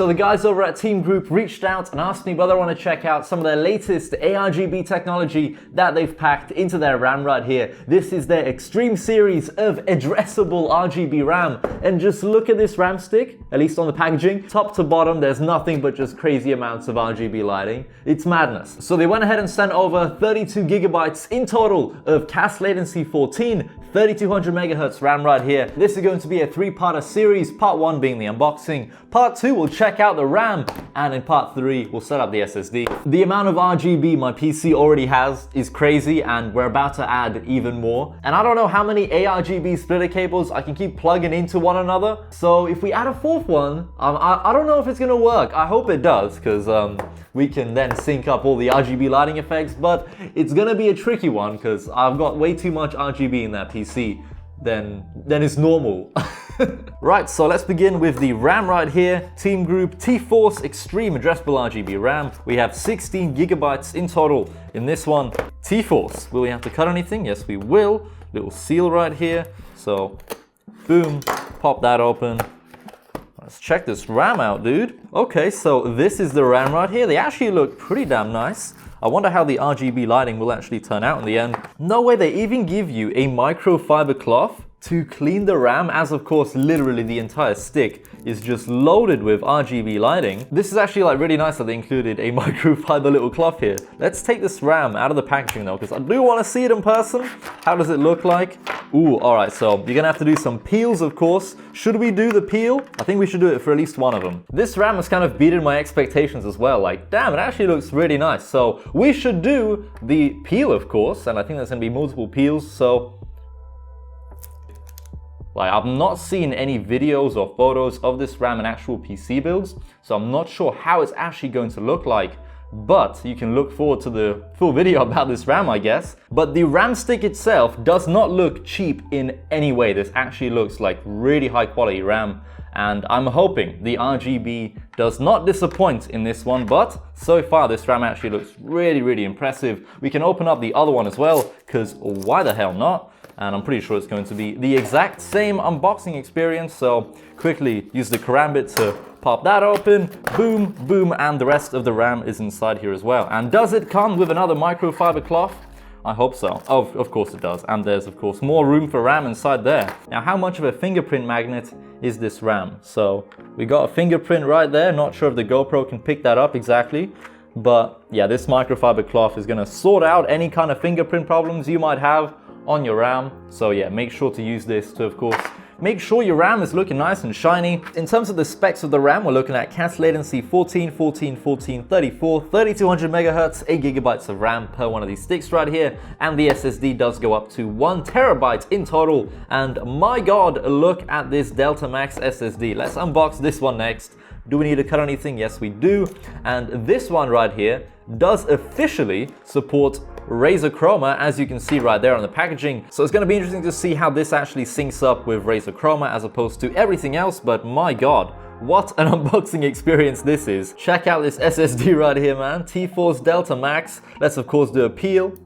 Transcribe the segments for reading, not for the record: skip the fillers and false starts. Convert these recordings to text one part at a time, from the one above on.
So the guys over at TeamGroup reached out and asked me whether I want to check out some of their latest ARGB technology that they've packed into their RAM right here. This is their XTREEM series of addressable RGB RAM. And just look at this RAM stick, at least on the packaging. Top to bottom, there's nothing but just crazy amounts of RGB lighting. It's madness. So they went ahead and sent over 32 gigabytes in total of CAS latency 14, 3200 megahertz RAM right here. This is going to be a three-parter series, part 1 being the unboxing, part 2 we'll check out the RAM, and in part 3 we'll set up the SSD. The amount of RGB my PC already has is crazy, and we're about to add even more. And I don't know how many ARGB splitter cables I can keep plugging into one another, so if we add a fourth one, I don't know if it's gonna work. I hope it does, because we can then sync up all the RGB lighting effects, but it's gonna be a tricky one because I've got way too much RGB in that PC than is normal. Right, so let's begin with the RAM right here. TeamGroup T-Force XTREEM addressable RGB RAM. We have 16 gigabytes in total in this one. T-Force, will we have to cut anything? Yes, we will. Little seal right here. So, boom, pop that open. Let's check this RAM out, dude. Okay, so this is the RAM right here. They actually look pretty damn nice. I wonder how the RGB lighting will actually turn out in the end. No way, they even give you a microfiber cloth to clean the RAM, as of course literally the entire stick is just loaded with RGB lighting. This is actually like really nice that they included a microfiber little cloth here. Let's take this RAM out of the packaging though, because I do want to see it in person. How does it look like? Ooh, alright, so you're gonna have to do some peels, of course. Should we do the peel? I think we should do it for at least one of them. This RAM has kind of beaten my expectations as well. Like, damn, it actually looks really nice. So we should do the peel, of course, and I think there's gonna be multiple peels, so like, I've not seen any videos or photos of this RAM in actual PC builds, so I'm not sure how it's actually going to look like, but you can look forward to the full video about this RAM, I guess. But the RAM stick itself does not look cheap in any way. This actually looks like really high quality RAM, and I'm hoping the RGB does not disappoint in this one, but so far this RAM actually looks really, really impressive. We can open up the other one as well, because why the hell not? And I'm pretty sure it's going to be the exact same unboxing experience. So quickly use the karambit to pop that open, boom, boom, and the rest of the RAM is inside here as well. And does it come with another microfiber cloth? I hope so. Of course it does. And there's of course more room for RAM inside there. Now, how much of a fingerprint magnet is this RAM? So we got a fingerprint right there. Not sure if the GoPro can pick that up exactly. But yeah, this microfiber cloth is gonna sort out any kind of fingerprint problems you might have on your RAM. So yeah, make sure to use this to, of course, make sure your RAM is looking nice and shiny. In terms of the specs of the RAM, we're looking at CAS latency 14, 14, 14, 34, 3200 megahertz, 8 gigabytes of RAM per one of these sticks right here. And the SSD does go up to 1 terabyte in total. And my God, look at this Delta Max SSD. Let's unbox this one next. Do we need to cut anything? Yes, we do. And this one right here does officially support Razer Chroma, as you can see right there on the packaging. So it's going to be interesting to see how this actually syncs up with Razer Chroma as opposed to everything else, but my God, what an unboxing experience this is. Check out this SSD right here, man. T-Force Delta Max. Let's of course do a peel.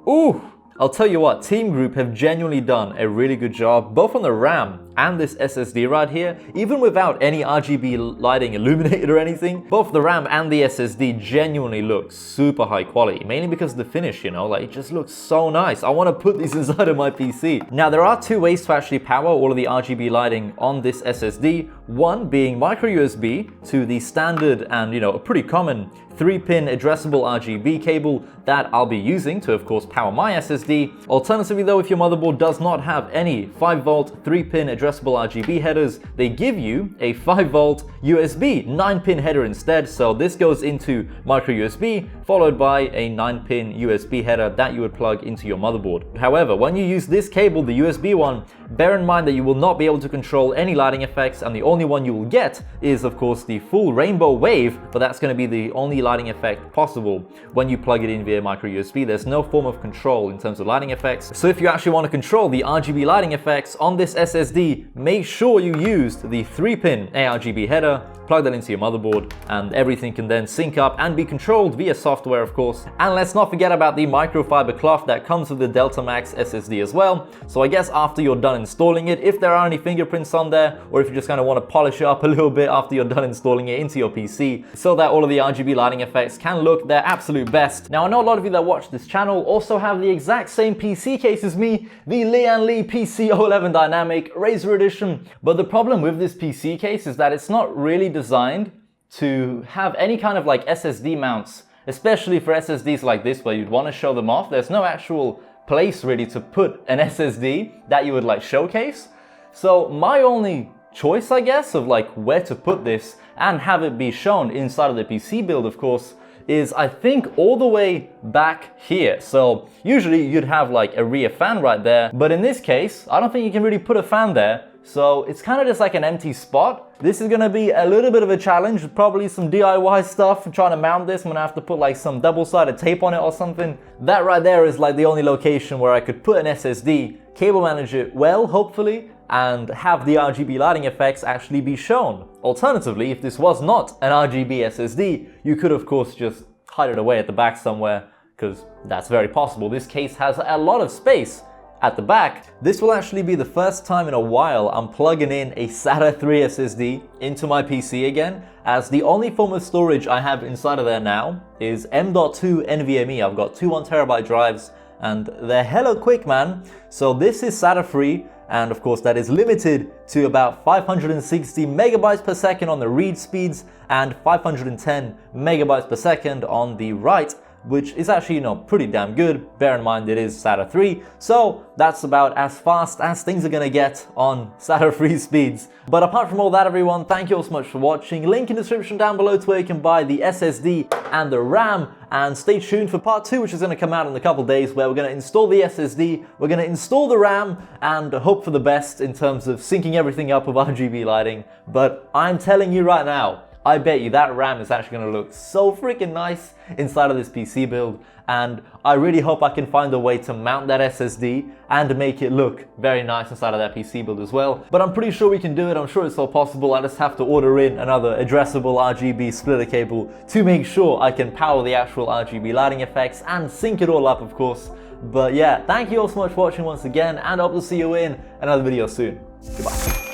Ooh! I'll tell you what, TeamGroup have genuinely done a really good job, both on the RAM and this SSD right here. Even without any RGB lighting illuminated or anything, both the RAM and the SSD genuinely look super high quality, mainly because of the finish, you know, like it just looks so nice. I want to put these inside of my PC. Now, there are two ways to actually power all of the RGB lighting on this SSD. One being micro USB to the standard and, you know, a pretty common 3-pin addressable RGB cable that I'll be using to, of course, power my SSD. Alternatively though, if your motherboard does not have any 5-volt 3-pin addressable RGB headers, they give you a 5-volt USB 9-pin header instead. So this goes into micro USB followed by a 9-pin USB header that you would plug into your motherboard. However, when you use this cable, the USB one, bear in mind that you will not be able to control any lighting effects, and the only one you will get is, of course, the full rainbow wave, but that's going to be the only lighting effect possible when you plug it in via micro USB. There's no form of control in terms of lighting effects. So if you actually want to control the RGB lighting effects on this SSD, make sure you use the 3-pin ARGB header, plug that into your motherboard, and everything can then sync up and be controlled via software, of course. And let's not forget about the microfiber cloth that comes with the Delta Max SSD as well. So I guess after you're done installing it, if there are any fingerprints on there, or if you just kind of want to polish it up a little bit after you're done installing it into your PC so that all of the RGB lighting effects can look their absolute best. Now, I know a lot of you that watch this channel also have the exact same PC case as me, the Lian Li PC011 Dynamic Razer Edition, but the problem with this PC case is that it's not really designed to have any kind of like SSD mounts, especially for SSDs like this where you'd want to show them off. There's no actual place really to put an SSD that you would like showcase. So my only choice, I guess, of like where to put this and have it be shown inside of the PC build, of course, is I think all the way back here. So usually you'd have like a rear fan right there, but in this case, I don't think you can really put a fan there. So it's kind of just like an empty spot. This is going to be a little bit of a challenge, probably some DIY stuff. I'm trying to mount this. I'm going to have to put like some double-sided tape on it or something. That right there is like the only location where I could put an SSD, cable manage it well, hopefully, and have the RGB lighting effects actually be shown. Alternatively, if this was not an RGB SSD, you could of course just hide it away at the back somewhere, because that's very possible. This case has a lot of space at the back. This will actually be the first time in a while I'm plugging in a SATA 3 SSD into my PC again, as the only form of storage I have inside of there now is M.2 NVMe. I've got two 1TB drives and they're hella quick, man. So this is SATA free, and of course that is limited to about 560 megabytes per second on the read speeds and 510 megabytes per second on the write, which is actually, you know, pretty damn good. Bear in mind it is SATA 3, so that's about as fast as things are gonna get on SATA 3 speeds. But apart from all that, everyone, thank you all so much for watching. Link in the description down below to where you can buy the SSD and the RAM, and stay tuned for part 2, which is gonna come out in a couple days, where we're gonna install the SSD, we're gonna install the RAM, and hope for the best in terms of syncing everything up with RGB lighting. But I'm telling you right now, I bet you that RAM is actually going to look so freaking nice inside of this PC build, and I really hope I can find a way to mount that SSD and make it look very nice inside of that PC build as well. But I'm pretty sure we can do it. I'm sure it's all possible. I just have to order in another addressable RGB splitter cable to make sure I can power the actual RGB lighting effects and sync it all up, of course. But yeah, thank you all so much for watching once again, and I hope to see you in another video soon. Goodbye.